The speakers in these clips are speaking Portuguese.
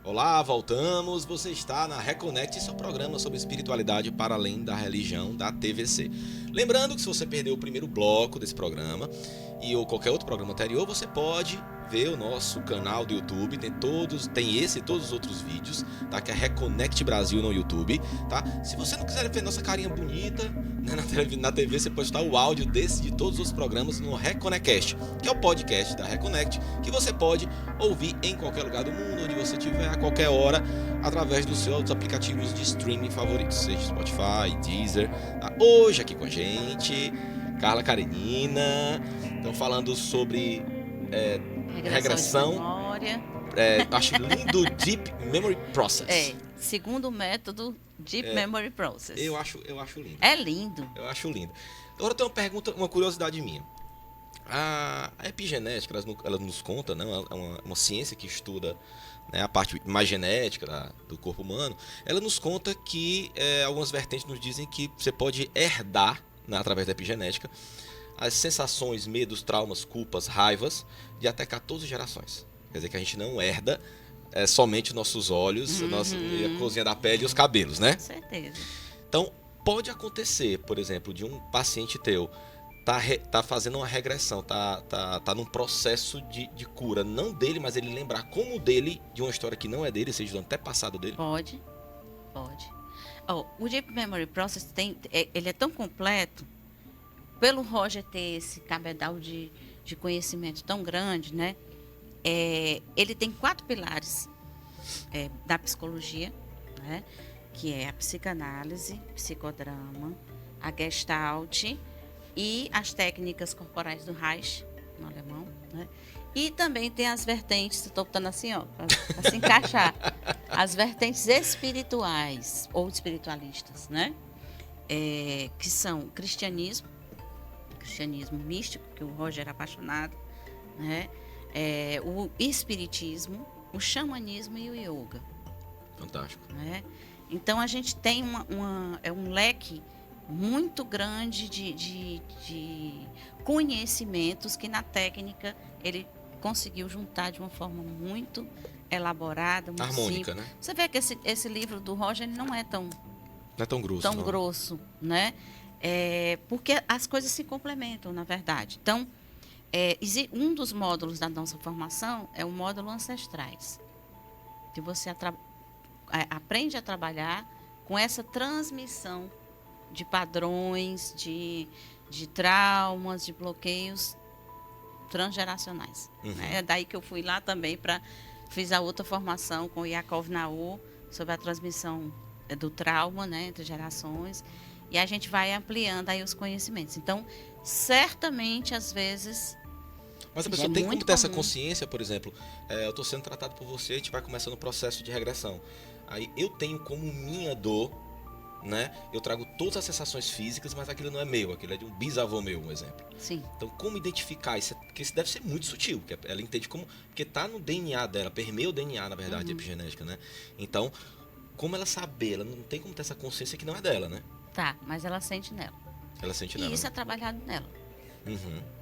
Olá, voltamos. Você está na Reconnect, seu programa sobre espiritualidade para além da religião da TVC. Lembrando que se você perdeu o primeiro bloco desse programa ou qualquer outro programa anterior, você pode ver o nosso canal do YouTube, tem esse e todos os outros vídeos, tá? Que é Reconnect Brasil no YouTube, tá? Se você não quiser ver nossa carinha bonita, né, na TV, você pode estar o áudio de todos os programas no Reconnectcast, que é o podcast da Reconnect, que você pode ouvir em qualquer lugar do mundo, onde você estiver, a qualquer hora, através dos seus aplicativos de streaming favoritos, seja Spotify, Deezer, tá? Hoje aqui com a gente, Carla Karenina, estão falando sobre Regressão de regressão. memória. Acho lindo o Deep Memory Process. Segundo método, Deep Memory Process. Eu acho lindo. É lindo. Eu acho lindo. Agora tem uma pergunta, uma curiosidade minha. A epigenética, ela nos conta, né, uma ciência que estuda, né, a parte mais genética do corpo humano. Ela nos conta que algumas vertentes nos dizem que você pode herdar, né, através da epigenética, as sensações, medos, traumas, culpas, raivas de até 14 gerações. Quer dizer que a gente não herda somente nossos olhos, a cozinha da pele e os cabelos, né? Com certeza. Então, pode acontecer, por exemplo, de um paciente teu tá fazendo uma regressão, tá num processo de cura, não dele, mas ele lembrar como dele, de uma história que não é dele, seja do antepassado dele. Pode. O Deep Memory Process ele é tão completo, pelo Roger ter esse cabedal de conhecimento tão grande, né? Ele tem 4 pilares da psicologia, né? Que é a psicanálise, psicodrama, a Gestalt e as técnicas corporais do Reich, no alemão, né? E também tem as vertentes, estou botando assim, ó, para se encaixar, as vertentes espirituais ou espiritualistas, né? Que são cristianismo místico, que o Roger era apaixonado, né? O espiritismo, o xamanismo e o yoga. Fantástico. Né? Então a gente tem um leque muito grande de conhecimentos que na técnica ele conseguiu juntar de uma forma muito elaborada, muito harmônica, simples. né? Você vê que esse livro do Roger ele não é tão Grosso, não. grosso, né? Porque as coisas se complementam, na verdade. Então, um dos módulos da nossa formação é o módulo Ancestrais, que você aprende a trabalhar com essa transmissão de padrões, de traumas, de bloqueios transgeracionais. É daí que eu fui lá também fiz a outra formação com o Yaakov Naor sobre a transmissão do trauma, né, entre gerações, e a gente vai ampliando aí os conhecimentos. Então, certamente, às vezes... Mas a pessoa tem como ter essa consciência, por exemplo, eu estou sendo tratado por você, a gente vai começando o processo de regressão. Aí eu tenho como minha dor, né? Eu trago todas as sensações físicas, mas aquilo não é meu, aquilo é de um bisavô meu, um exemplo. Sim. Então, como identificar isso? Porque isso deve ser muito sutil, porque ela entende como... Porque tá no DNA dela, permeia o DNA, na verdade, a epigenética, né? Então, como ela saber? Ela não tem como ter essa consciência que não é dela, né? Tá, mas ela sente nela. Ela sente e nela. E isso é trabalhado nela.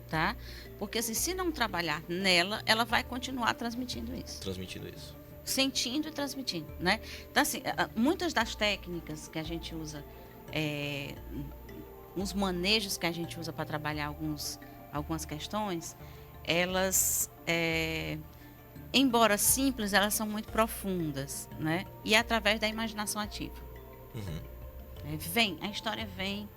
Tá? Porque assim, se não trabalhar nela, ela vai continuar transmitindo isso. Sentindo e transmitindo, né? Então, assim, muitas das técnicas que a gente usa, os manejos que a gente usa para trabalhar algumas questões, elas, embora simples, elas são muito profundas, né? E é através da imaginação ativa. A história vem,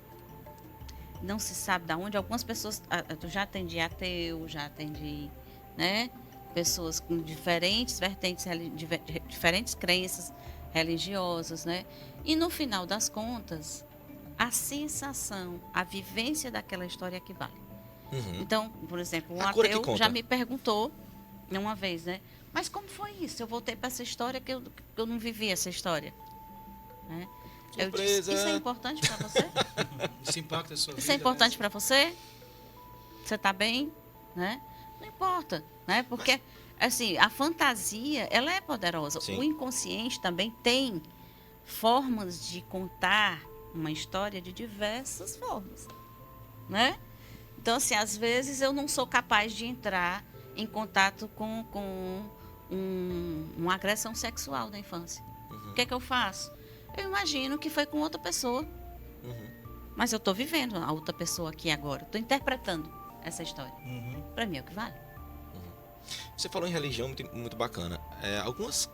não se sabe de onde. Algumas pessoas, eu já atendi ateu, já atendi, né, pessoas com diferentes vertentes, diferentes crenças religiosas, né? E no final das contas, a sensação, a vivência daquela história é que vale. Então, por exemplo, um ateu já me perguntou uma vez, né? Mas como foi isso? Eu voltei para essa história que eu não vivi essa história, né? Eu disse, isso é importante para você? Isso impacta a sua vida? Isso é importante para você? Você está bem? Né? Não importa, né? Porque, assim, a fantasia, ela é poderosa. Sim. O inconsciente também tem formas de contar uma história de diversas formas, né? Então, assim, às vezes eu não sou capaz de entrar em contato com uma agressão sexual na infância. O que é que eu faço? Eu imagino que foi com outra pessoa. Mas eu estou vivendo a outra pessoa aqui agora. Estou interpretando essa história. Para mim é o que vale. Você falou em religião, muito, muito bacana. Algumas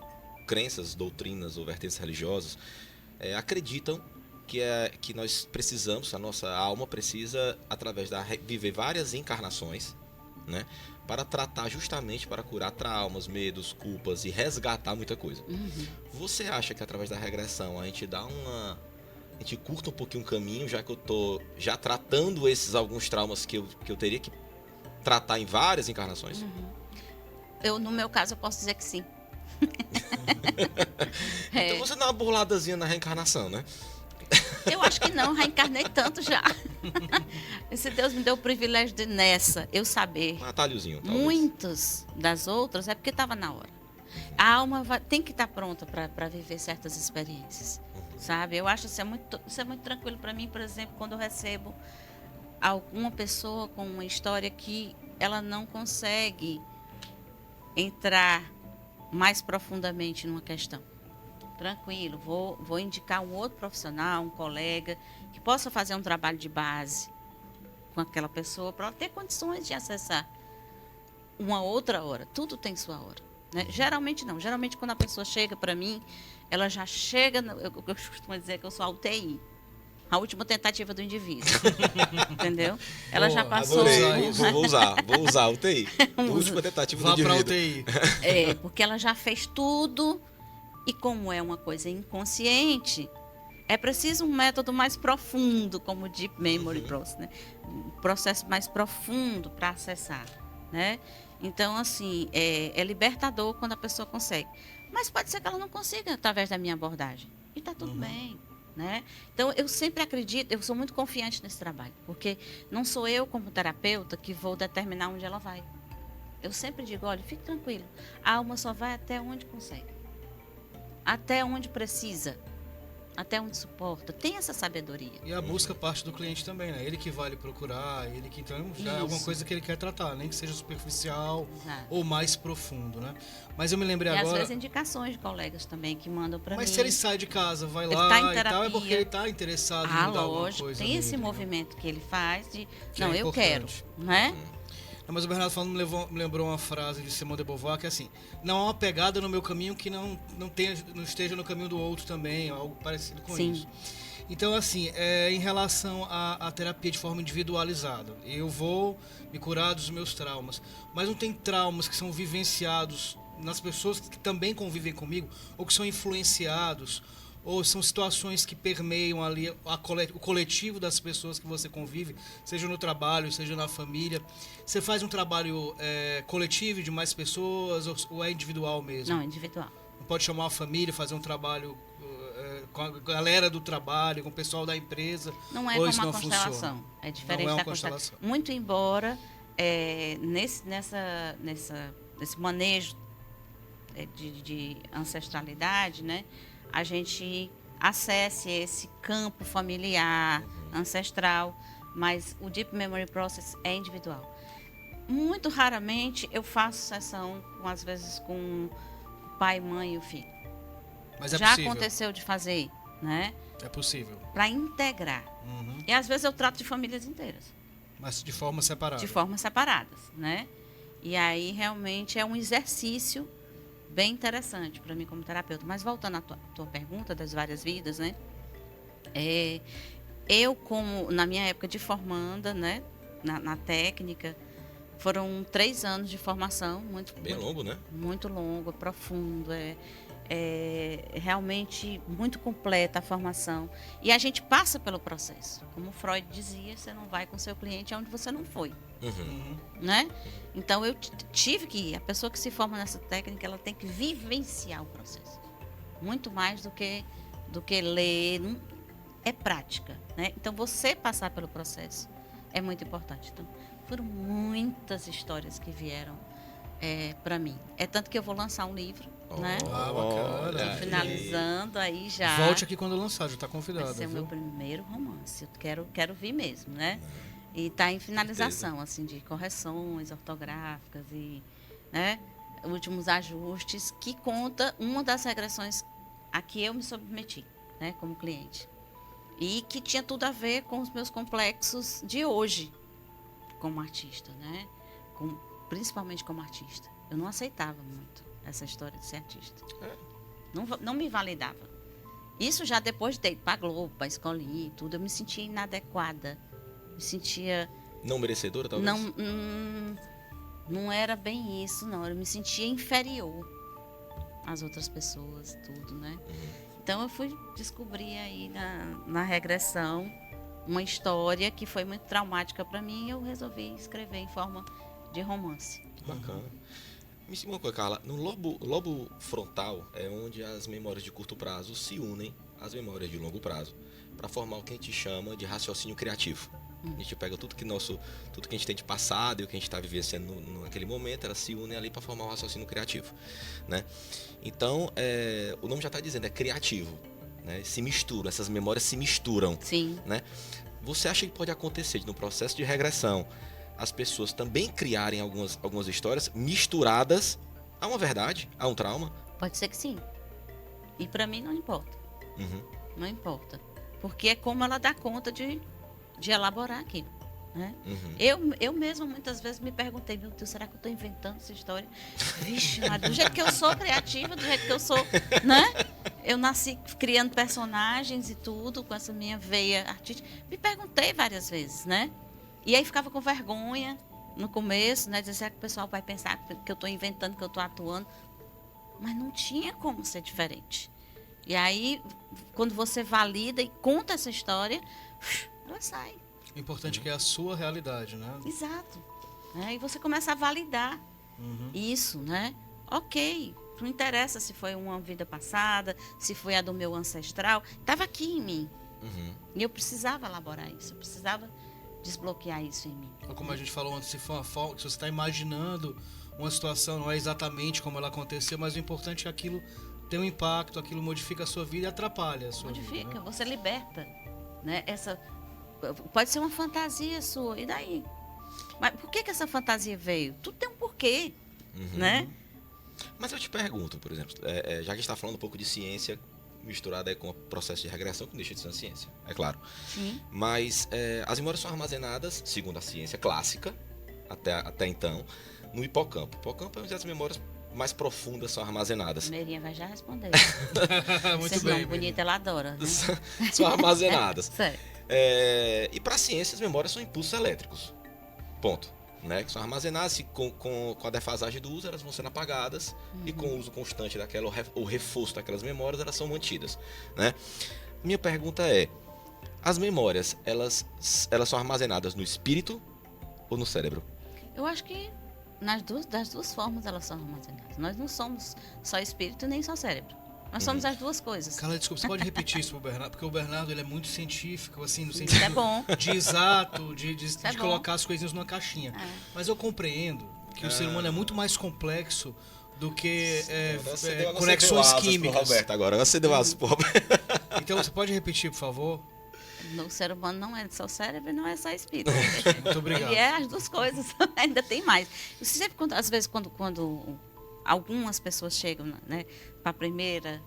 crenças, doutrinas ou vertentes religiosas acreditam que nós precisamos, a nossa alma precisa, através viver várias encarnações, né, para tratar justamente, para curar traumas, medos, culpas e resgatar muita coisa. Você acha que através da regressão a gente a gente curta um pouquinho o caminho, já que eu tô já tratando alguns traumas que eu teria que tratar em várias encarnações? No meu caso, eu posso dizer que sim. Então você dá uma burladazinha na reencarnação, né? Eu acho que não, reencarnei tanto já. Se Deus me deu o privilégio de nessa, eu saber. Um atalhozinho, talvez. Muitas das outras é porque estava na hora. A alma tem que estar pronta para viver certas experiências, sabe? Eu acho isso é muito tranquilo para mim, por exemplo, quando eu recebo alguma pessoa com uma história que ela não consegue entrar mais profundamente numa questão. Tranquilo, vou indicar um outro profissional, um colega, que possa fazer um trabalho de base com aquela pessoa para ela ter condições de acessar uma outra hora. Tudo tem sua hora, né? Geralmente não. Geralmente quando a pessoa chega para mim, ela já chega, eu costumo dizer que eu sou a UTI. A última tentativa do indivíduo. Entendeu? Ela já passou. Adorei. Vou usar a UTI. A última tentativa do indivíduo. Vá pra UTI. Porque ela já fez tudo. E como é uma coisa inconsciente, é preciso um método mais profundo, como o Deep Memory Process, né? Um processo mais profundo para acessar, né? Então, assim, é libertador quando a pessoa consegue. Mas pode ser que ela não consiga através da minha abordagem. E está tudo bem, né? Então, eu sempre acredito, eu sou muito confiante nesse trabalho, porque não sou eu, como terapeuta, que vou determinar onde ela vai. Eu sempre digo, olha, fique tranquilo, a alma só vai até onde consegue. Até onde precisa, até onde suporta. Tem essa sabedoria. E a busca parte do cliente também, né? Ele que vai lhe procurar, ele que então já é alguma coisa que ele quer tratar, nem que seja superficial ou mais profundo, né? Mas eu me lembrei e agora... às vezes indicações de colegas também que mandam para mim. Mas se ele sai de casa, vai lá tá em e tal, é porque ele está interessado em mudar alguma lógico, coisa. tem esse movimento que ele faz de, não, eu quero, né? Não, mas o Bernardo falando me lembrou uma frase de Simone de Beauvoir que é assim: não há uma pegada no meu caminho que não esteja no caminho do outro também, algo parecido com isso. Então, assim, em relação à terapia de forma individualizada, eu vou me curar dos meus traumas, mas não tem traumas que são vivenciados nas pessoas que também convivem comigo, ou que são influenciados, ou são situações que permeiam ali o coletivo das pessoas que você convive, seja no trabalho, seja na família. Você faz um trabalho coletivo de mais pessoas ou é individual mesmo? Não, individual. Não pode chamar a família, fazer um trabalho com a galera do trabalho, com o pessoal da empresa? Não é ou como isso uma não constelação. funciona? É diferente não é da constelação. Muito embora nesse manejo de ancestralidade, né, a gente acesse esse campo familiar, ancestral, mas o Deep Memory Process é individual. Muito raramente eu faço sessão, às vezes, com o pai, mãe e o filho. Mas é já possível. aconteceu de fazer, né? É possível. Para integrar. E às vezes eu trato de famílias inteiras. Mas de forma separada. De formas separadas, né? E aí realmente é um exercício bem interessante para mim como terapeuta. Mas voltando à tua pergunta das várias vidas, né? Eu, como na minha época de formanda, né? Na técnica, foram 3 anos de formação. Bem longo, né? Muito longo, profundo. Realmente muito completa a formação. E a gente passa pelo processo. Como Freud dizia, você não vai com seu cliente aonde você não foi. Né? Então eu tive que ir. A pessoa que se forma nessa técnica, ela tem que vivenciar o processo. Muito mais do que ler. É prática, né? Então você passar pelo processo é muito importante. Então foram muitas histórias que vieram para mim. É tanto que eu vou lançar um livro, né? Bacana. Finalizando aí já. Volte aqui quando lançar, já está convidado. Vai ser o meu primeiro romance. Eu quero vir mesmo, né? E está em finalização, assim, de correções ortográficas e, né? Últimos Ajustes, que conta uma das regressões a que eu me submeti, né, como cliente. E que tinha tudo a ver com os meus complexos de hoje, como artista, né? Principalmente como artista. Eu não aceitava muito essa história de ser artista. Não me validava. Isso já depois de ir para a Globo, para a escolinha e tudo, eu me sentia inadequada. Me sentia... Não merecedora, talvez? Não era bem isso, não. Eu me sentia inferior às outras pessoas, tudo, né? Então, eu fui descobrir aí na regressão uma história que foi muito traumática para mim e eu resolvi escrever em forma de romance. Bacana. Me diga uma coisa, Carla. No lobo frontal é onde as memórias de curto prazo se unem às memórias de longo prazo para formar o que a gente chama de raciocínio criativo. A gente pega tudo que a gente tem de passado e o que a gente está vivenciando naquele momento, elas se unem ali para formar um raciocínio criativo, né? Então, o nome já está dizendo, é criativo, né? Se misturam, essas memórias se misturam. Sim. Né? Você acha que pode acontecer no processo de regressão as pessoas também criarem algumas histórias misturadas a uma verdade, a um trauma? Pode ser que sim. E para mim não importa. Uhum. Não importa. Porque é como ela dá conta de elaborar aquilo, né? Uhum. Eu mesma muitas vezes me perguntei, meu Deus, será que eu estou inventando essa história? Vixe, do jeito que eu sou criativa, do jeito que eu sou, né? Eu nasci criando personagens e tudo, com essa minha veia artística. Me perguntei várias vezes, né? E aí ficava com vergonha no começo, né? Dizer, será que o pessoal vai pensar que eu estou inventando, que eu estou atuando? Mas não tinha como ser diferente. E aí, quando você valida e conta essa história, ela sai. O importante é que é a sua realidade, né? Exato. E você começa a validar isso, né? Ok, não interessa se foi uma vida passada, se foi a do meu ancestral, estava aqui em mim. E eu precisava elaborar isso, eu precisava desbloquear isso em mim. Como a gente falou antes, se for uma falta, se você está imaginando uma situação, não é exatamente como ela aconteceu, mas o importante é que aquilo tem um impacto, aquilo modifica a sua vida e atrapalha a sua vida. Modifica, né? Você liberta, né? Pode ser uma fantasia sua, e daí? Mas por que essa fantasia veio? Tudo tem um porquê, né? Mas eu te pergunto, por exemplo, já que a gente está falando um pouco de ciência misturada aí com o processo de regressão, que não deixa de ser uma ciência, é claro. Sim. Mas as memórias são armazenadas, segundo a ciência clássica, até então, no hipocampo. O hipocampo é onde as memórias mais profundas são armazenadas. Meirinha vai já responder. Muito bem. bem. Bonita, ela adora. Né? São armazenadas. Certo. E para a ciência, as memórias são impulsos elétricos. Ponto. Né? Que são armazenadas, com a defasagem do uso, elas vão sendo apagadas, e com o uso constante daquela, ou reforço daquelas memórias, elas são mantidas. Né? Minha pergunta é: as memórias, elas são armazenadas no espírito ou no cérebro? Eu acho que das duas formas elas são armazenadas. Nós não somos só espírito nem só cérebro. Nós somos as duas coisas. Carla, desculpa, você pode repetir isso pro Bernardo? Porque o Bernardo, ele é muito científico, assim, no Isso sentido é bom. de exato, de bom. colocar as coisinhas numa caixinha. Mas eu compreendo que o ser humano é muito mais complexo do que conexões químicas. Roberto agora, você deu asas pro Roberto. Então, você pode repetir, por favor? O ser humano não é só cérebro e não é só espírito. Muito obrigado. Ele é as duas coisas, ainda tem mais. Sempre, às vezes, quando algumas pessoas chegam, né, para a primeira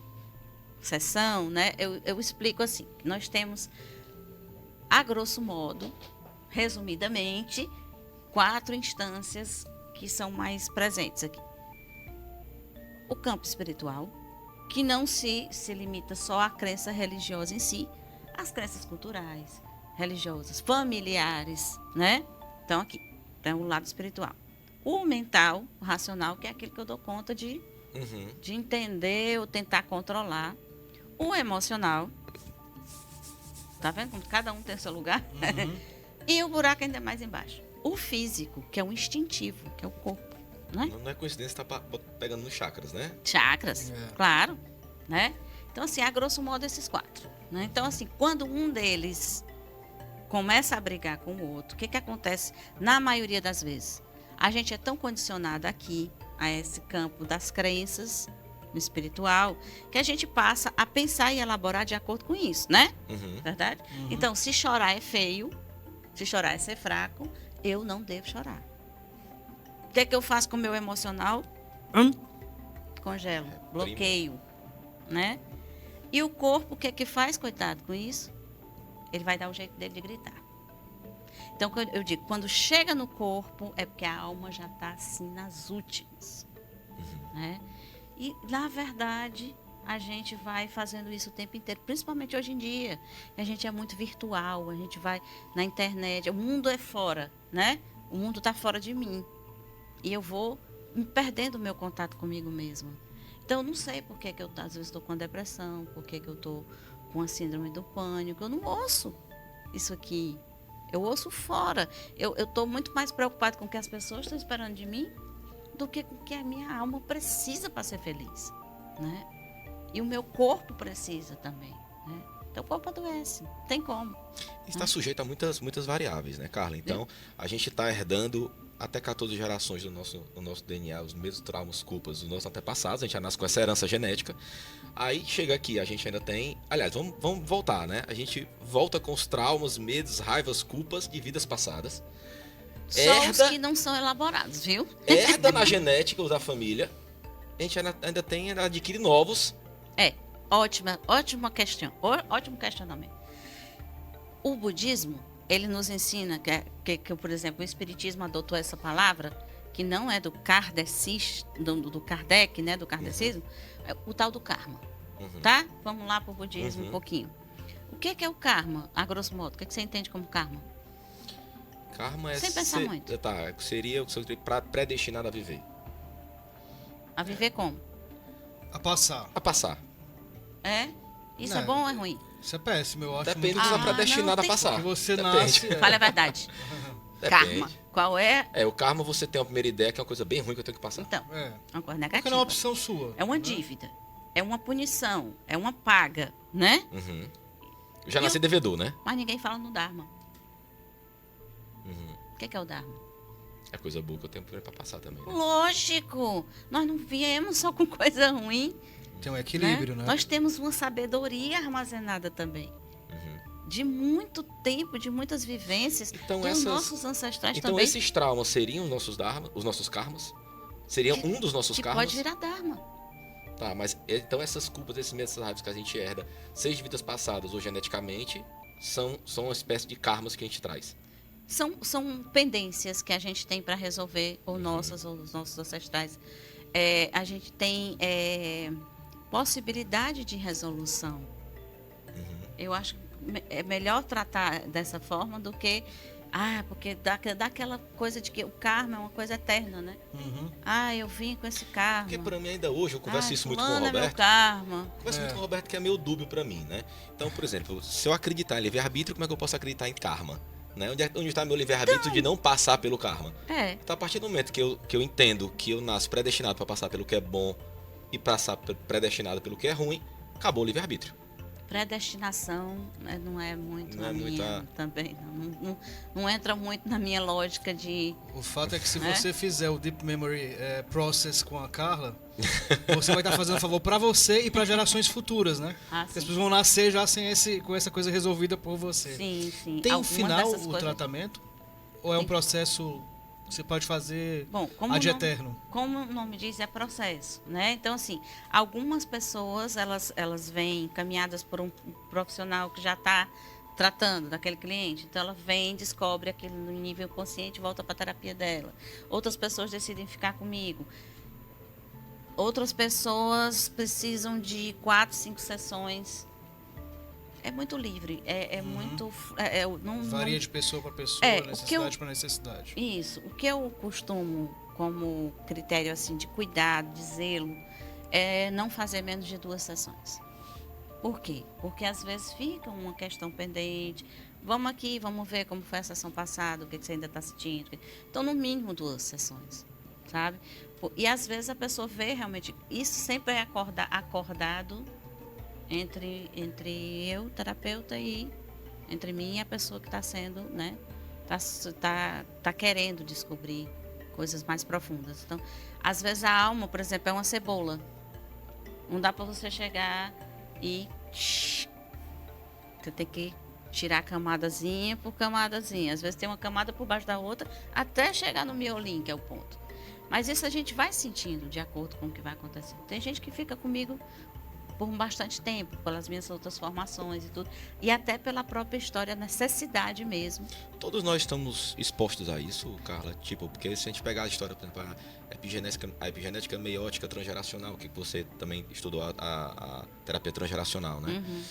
sessão, né, eu explico assim: nós temos, a grosso modo, resumidamente, 4 instâncias que são mais presentes aqui. O campo espiritual, que não se limita só à crença religiosa em si, as crenças culturais, religiosas, familiares, né? Então, aqui, tem o lado espiritual. O mental, o racional, que é aquele que eu dou conta de entender ou tentar controlar. O emocional, tá vendo como cada um tem seu lugar? E o buraco ainda mais embaixo. O físico, que é o instintivo, que é o corpo, né? Não é coincidência estar pegando nos chakras, né? Chakras, claro, né? Então, assim, a grosso modo, esses 4. Né? Então, assim, quando um deles começa a brigar com o outro, o que acontece na maioria das vezes? A gente é tão condicionado aqui a esse campo das crenças no espiritual, que a gente passa a pensar e elaborar de acordo com isso, né? Verdade? Então, se chorar é feio, se chorar é ser fraco, eu não devo chorar. O que é que eu faço com o meu emocional? Congelo, bloqueio, né? E o corpo, o que é que faz, coitado, com isso? Ele vai dar o jeito dele de gritar. Então, eu digo, quando chega no corpo, é porque a alma já está assim nas últimas. Né? E, na verdade, a gente vai fazendo isso o tempo inteiro, principalmente hoje em dia. A gente é muito virtual, a gente vai na internet, o mundo é fora, né? O mundo está fora de mim. E eu vou me perdendo o meu contato comigo mesma. Então, eu não sei por que eu, às vezes, estou com depressão, por que eu estou com a síndrome do pânico. Eu não ouço isso aqui. Eu ouço fora. Eu estou muito mais preocupada com o que as pessoas estão esperando de mim do que com o que a minha alma precisa para ser feliz. Né? E o meu corpo precisa também. Né? Então, o corpo adoece. Não tem como. Está sujeito a muitas variáveis, né, Carla? Então, a gente está herdando até 14 gerações do nosso DNA, os mesmos traumas, culpas dos nossos antepassados. A gente já nasce com essa herança genética. Aí chega aqui, a gente ainda tem... Aliás, vamos voltar, né? A gente volta com os traumas, medos, raivas, culpas de vidas passadas. Só os que não são elaborados, viu? Herda na genética da família. A gente ainda adquire novos. Ótima questão. Ótimo questionamento. O budismo, ele nos ensina que, por exemplo, o espiritismo adotou essa palavra, que não é do do Kardec, né, do kardecismo, é o tal do karma. Tá? Vamos lá para o budismo um pouquinho. O que é o karma, a grosso modo? O que você entende como karma? Karma é... Sem pensar muito. Tá, seria o que você predestinado a viver. A viver como? A passar. A passar. É? Isso Não. é bom ou é ruim? Isso é péssimo, eu acho. Depende do muito que você ruim. está predestinado a não, passar. Que você Depende. nasce... Fale a verdade. Depende. Karma. Qual é? O karma você tem uma primeira ideia que é uma coisa bem ruim que eu tenho que passar. Então, É. uma coisa Porque negativa. não é uma opção sua. É uma dívida. É uma punição. É uma paga, né? Eu já nasci devedor, né? Mas ninguém fala no Dharma. O que é o Dharma? É coisa boa que eu tenho pra passar também. Né? Lógico! Nós não viemos só com coisa ruim. Tem um equilíbrio, né? Nós temos uma sabedoria armazenada também. De muito tempo, de muitas vivências, Então, dos nossos ancestrais Então também. esses traumas seriam os nossos dharma, os nossos karmas? Seriam um dos nossos que karmas? pode virar Dharma. Tá, mas então essas culpas, esses medos, essas raivas que a gente herda, seja de vidas passadas ou geneticamente, são uma espécie de karmas que a gente traz. São pendências que a gente tem para resolver, ou nossas, ou os nossos ancestrais. A gente tem possibilidade de resolução. Eu acho que é melhor tratar dessa forma do que... porque dá aquela coisa de que o karma é uma coisa eterna, né? Eu vim com esse karma. Porque pra mim ainda hoje, eu converso isso muito com o fulano é meu Roberto. karma. Converso muito com o Roberto que é meio dúbio pra mim, né? Então, por exemplo, se eu acreditar em livre-arbítrio, como é que eu posso acreditar em karma? Né? Onde está meu livre-arbítrio de não passar pelo karma? Então, a partir do momento que eu entendo que eu nasço predestinado para passar pelo que é bom e passar predestinado pelo que é ruim, acabou o livre-arbítrio. Predestinação não é muito Não na é minha muita- também. Não entra muito na minha lógica de... O fato é que se Né? você fizer o Deep Memory Process com a Carla, você vai estar fazendo um favor pra você e pra gerações futuras, né? Porque as sim. pessoas vão nascer já com essa coisa resolvida por você. Sim, sim. Tem um Algumas final dessas o coisas- tratamento? Ou é um processo que você pode fazer Bom, ad eterno? como o nome diz, é processo, né? Então, assim, algumas pessoas, elas vêm encaminhadas por um profissional que já está tratando daquele cliente. Então, ela vem, descobre aquilo no nível consciente e volta para a terapia dela. Outras pessoas decidem ficar comigo. Outras pessoas precisam de 4, 5 sessões. É muito livre, muito... Varia de pessoa para pessoa, o que necessidade para necessidade. Isso. O que eu costumo, como critério assim de cuidado, de zelo, é não fazer menos de 2 sessões. Por quê? Porque às vezes fica uma questão pendente. Vamos aqui, vamos ver como foi a sessão passada, o que você ainda está sentindo. Então, no mínimo 2 sessões, sabe? E às vezes a pessoa vê realmente... Isso sempre é acordado entre eu, terapeuta, e entre mim e a pessoa que está sendo, né? Tá querendo descobrir coisas mais profundas. Então, às vezes a alma, por exemplo, é uma cebola. Não dá para você chegar e... Você tem que tirar camadazinha por camadazinha. Às vezes tem uma camada por baixo da outra até chegar no miolinho, que é o ponto. Mas isso a gente vai sentindo de acordo com o que vai acontecendo. Tem gente que fica comigo por bastante tempo, pelas minhas outras formações e tudo, e até pela própria história, necessidade mesmo. Todos nós estamos expostos a isso, Carla, tipo, porque se a gente pegar a história, por exemplo, a epigenética meiótica transgeracional, que você também estudou a terapia transgeracional, né? Uhum.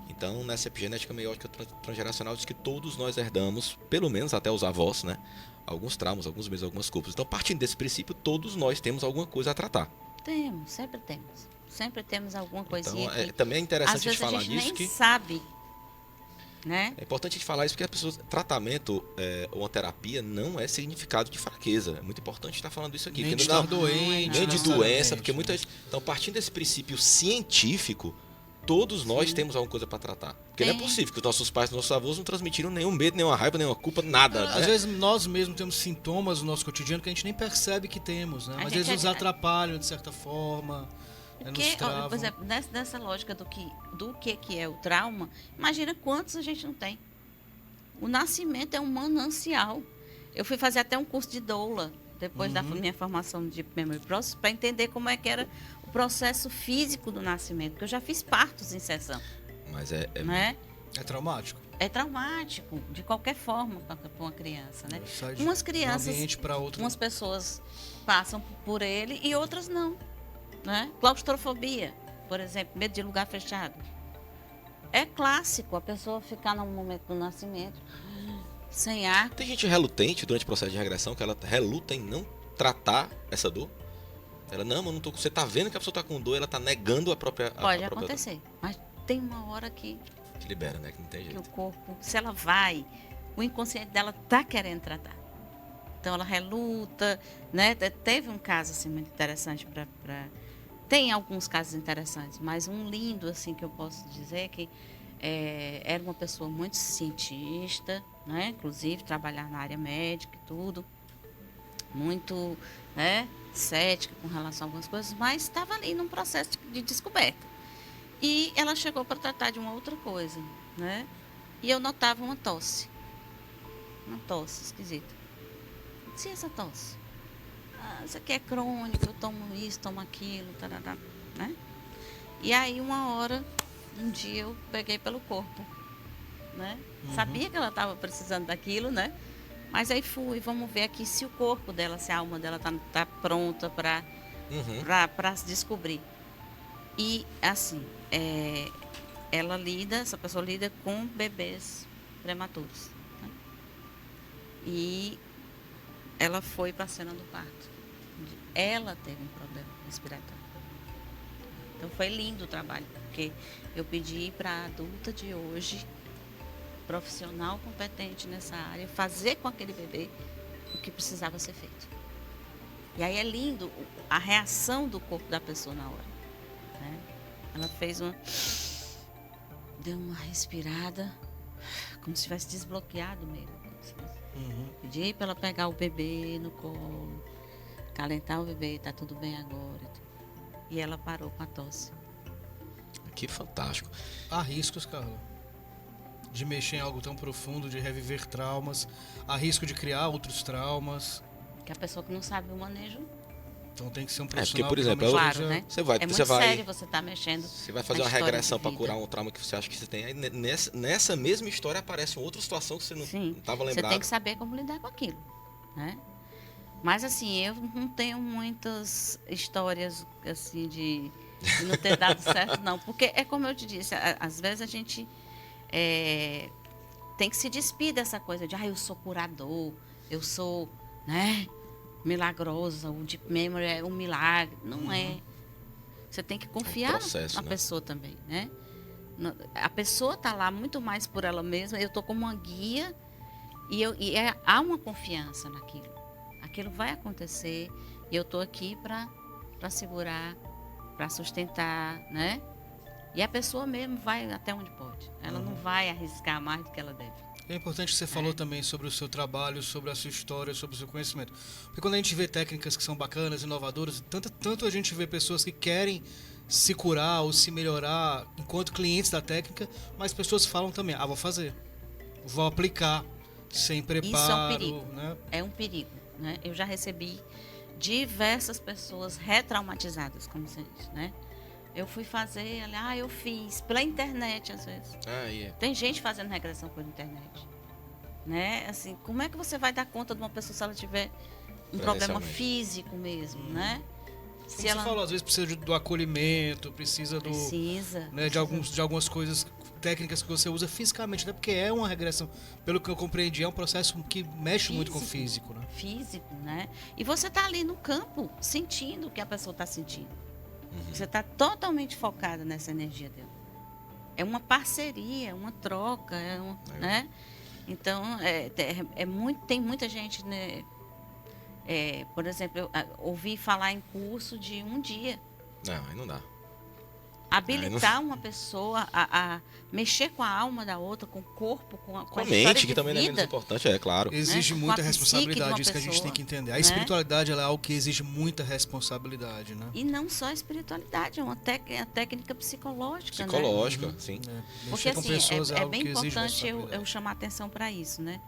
Então, nessa epigenética meiótica transgeracional, diz que todos nós herdamos, pelo menos até os avós, né? Alguns traumas, alguns medos, algumas culpas. Então, partindo desse princípio, todos nós temos alguma coisa a tratar. Temos, sempre temos. Sempre temos alguma coisinha então, também é interessante às vezes a gente falar a gente nisso. Nem que sabe, né? É importante a gente falar isso porque as pessoas, tratamento ou uma terapia não é significado de fraqueza. É muito importante estar falando isso aqui. Nem de estar doente, nem de doença, porque muitas. Então, partindo desse princípio científico, todos nós temos alguma coisa para tratar. Porque não é possível que os nossos pais, nossos avós não transmitiram nenhum medo, nenhuma raiva, nenhuma culpa, nada. Às vezes nós mesmos temos sintomas no nosso cotidiano que a gente nem percebe que temos, né? Mas eles nos atrapalham de certa forma. Porque, por exemplo, nessa lógica do que é o trauma, imagina quantos a gente não tem. O nascimento é um manancial. Eu fui fazer até um curso de doula, depois da minha formação de Memory Process, para entender como é que era o processo físico do nascimento. Porque eu já fiz partos em sessão. Mas né? É traumático. É traumático, de qualquer forma, para uma criança, né? Umas crianças, umas pessoas passam por ele e outras não. Né? Claustrofobia, por exemplo, medo de lugar fechado. É clássico a pessoa ficar no momento do nascimento sem ar. Tem gente relutante durante o processo de regressão, que ela reluta em não tratar essa dor. Ela, não, mas não tô com... Você tá vendo que a pessoa tá com dor, ela tá negando a própria... Pode acontecer, mas tem uma hora que libera, né? Que não tem jeito. Que o corpo, se ela vai, o inconsciente dela tá querendo tratar. Então ela reluta, né? Teve um caso assim muito interessante para tem alguns casos interessantes, mas um lindo assim que eu posso dizer que era uma pessoa muito cientista, né? Inclusive trabalhar na área médica e tudo, muito, né? Cética com relação a algumas coisas, mas estava ali num processo de descoberta. E ela chegou para tratar de uma outra coisa, né? E eu notava uma tosse esquisita. Se essa tosse, isso aqui é crônico, eu tomo isso, tomo aquilo, tarará, né? E aí um dia eu peguei pelo corpo, né? Sabia que ela estava precisando daquilo, né? Mas aí vamos ver aqui se o corpo dela, se a alma dela tá pronta para se descobrir. E assim, essa pessoa lida com bebês prematuros, né? E ela foi para a cena do parto. Ela teve um problema respiratório. Então foi lindo o trabalho, porque eu pedi para a adulta de hoje, profissional competente nessa área, fazer com aquele bebê o que precisava ser feito. E aí é lindo a reação do corpo da pessoa na hora, né? Ela deu uma respirada, como se tivesse desbloqueado mesmo. Pedi para ela pegar o bebê no colo, calentar o bebê, tá tudo bem agora. E ela parou com a tosse. Que fantástico. Há riscos, Carla, de mexer em algo tão profundo, de reviver traumas. Há risco de criar outros traumas. Que a pessoa que não sabe o manejo. Então tem que ser um profissional. Porque, por exemplo, claro, né? Você vai sério você tá mexendo. Você vai fazer uma regressão para curar um trauma que você acha que você tem. Aí nessa mesma história aparece uma outra situação que você não estava lembrado. Você tem que saber como lidar com aquilo, né? Mas assim, eu não tenho muitas histórias assim de não ter dado certo, não. Porque é como eu te disse, às vezes a gente tem que se despir dessa coisa de eu sou curador, eu sou, né, milagrosa, o Deep Memory é um milagre. Não é. Você tem que confiar na pessoa também, né? A pessoa está lá muito mais por ela mesma, eu estou como uma guia há uma confiança naquilo. Aquilo vai acontecer e eu estou aqui para segurar, para sustentar, né? E a pessoa mesmo vai até onde pode. Ela não vai arriscar mais do que ela deve. É importante que você falou também sobre o seu trabalho, sobre a sua história, sobre o seu conhecimento. Porque quando a gente vê técnicas que são bacanas, inovadoras, tanto a gente vê pessoas que querem se curar ou se melhorar enquanto clientes da técnica, mas pessoas falam também, vou fazer, vou aplicar sem preparo. Isso é um perigo, né? É um perigo, né? Eu já recebi diversas pessoas retraumatizadas, como você diz, né? Eu fui fazer, eu fiz pela internet, às vezes. Tem gente fazendo regressão pela internet, né? Assim, como é que você vai dar conta de uma pessoa se ela tiver um problema físico mesmo, né? Como você falou, às vezes precisa do acolhimento, precisa né, de algumas coisas, técnicas que você usa fisicamente, até porque é uma regressão, pelo que eu compreendi, é um processo que mexe muito com o físico, né? Físico, né? E você tá ali no campo, sentindo o que a pessoa está sentindo. Você está totalmente focada nessa energia dela. É uma parceria, uma troca, né? Então, tem muita gente, né? Por exemplo, eu ouvi falar em curso de um dia. Não, aí não dá. Habilitar uma pessoa a mexer com a alma da outra, com o corpo, com a mente, que também não é menos importante, claro. Exige muita responsabilidade, isso que a gente tem que entender. A espiritualidade ela é algo que exige muita responsabilidade, né? E não só a espiritualidade, é uma técnica psicológica, né? Sim. Porque assim, é bem importante eu chamar atenção para isso, né?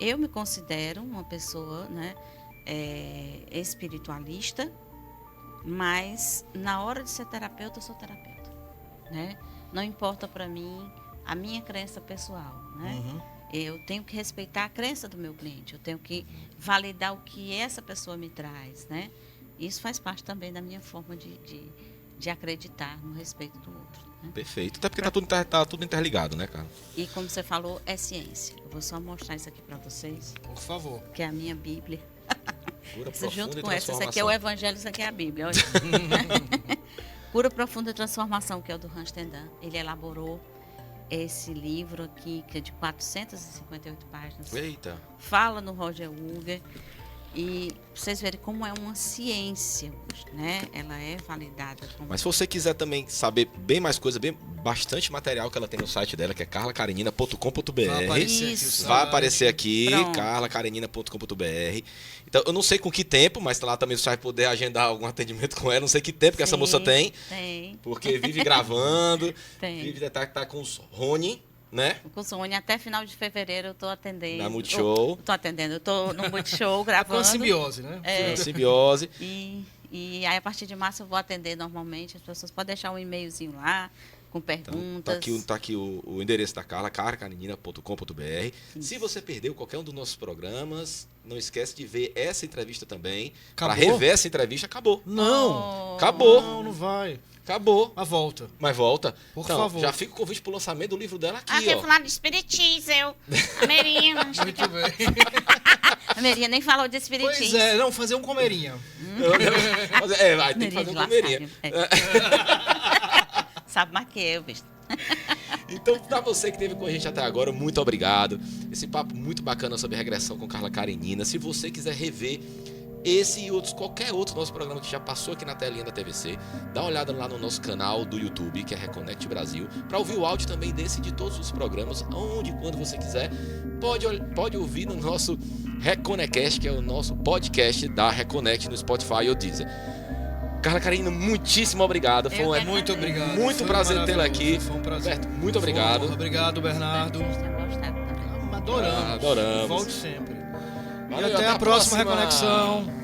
Eu me considero uma pessoa, né, espiritualista, mas na hora de ser terapeuta, eu sou terapeuta. Né? Não importa para mim a minha crença pessoal, né? Eu tenho que respeitar a crença do meu cliente, eu tenho que validar o que essa pessoa me traz, né? Isso faz parte também da minha forma de acreditar no respeito do outro, né? Perfeito, até porque tá tudo interligado, né, cara? E como você falou, é ciência. Eu vou só mostrar isso aqui para vocês. Por favor. Que é a minha Bíblia. Cura junto com essa, aqui é o Evangelho, isso aqui é a Bíblia. Olha. Cura Profunda e Transformação, que é o do Hans Tendan. Ele elaborou esse livro aqui, que é de 458 páginas. Eita! Fala no Roger Unger. E vocês verem como é uma ciência hoje, né? Ela é validada. Mas se você quiser também saber bem mais coisa, bastante material que ela tem no site dela, que é carlacarenina.com.br. Vai aparecer aqui, carlacarenina.com.br. Então, eu não sei com que tempo, mas lá também você vai poder agendar algum atendimento com ela. Não sei que tempo que essa moça tem. Porque vive gravando, vive tá com os Rony, né? Com o Sônia, até final de fevereiro eu tô atendendo. Na Multishow. Tô atendendo, eu tô no Multishow gravando. Com a simbiose, né? Simbiose. E aí a partir de março eu vou atender normalmente. As pessoas podem deixar um e-mailzinho lá com perguntas. Então, tá aqui o endereço da Carla, carlacarenina.com.br. Se você perdeu qualquer um dos nossos programas, não esquece de ver essa entrevista também. Para rever essa entrevista, acabou. Não! Acabou. Não vai. Acabou. Mas volta. Por favor. Já fica o convite pro lançamento do livro dela aqui, ó. Falar de espiritismo, a Merinha. Muito bem. A Merinha nem falou de espiritismo. Pois não, fazer um comerinha. Tem que fazer um comerinha. Sabe mais que eu, bicho. Então, pra você que esteve com a gente até agora, muito obrigado. Esse papo muito bacana sobre regressão com Carla Karenina. Se você quiser rever esse e qualquer outro nosso programa que já passou aqui na telinha da TVC, dá uma olhada lá no nosso canal do YouTube, que é Reconnect Brasil, para ouvir o áudio também desse e de todos os programas, onde e quando você quiser. Pode ouvir no nosso Reconnecast, que é o nosso podcast da Reconnect no Spotify ou Deezer. Carla Karenina, muitíssimo obrigado. Muito obrigado. Muito prazer tê-la aqui. Foi um prazer. Berto, muito obrigado. Obrigado, Bernardo. Adoramos. Volte sempre. Valeu, e até a próxima Reconexão.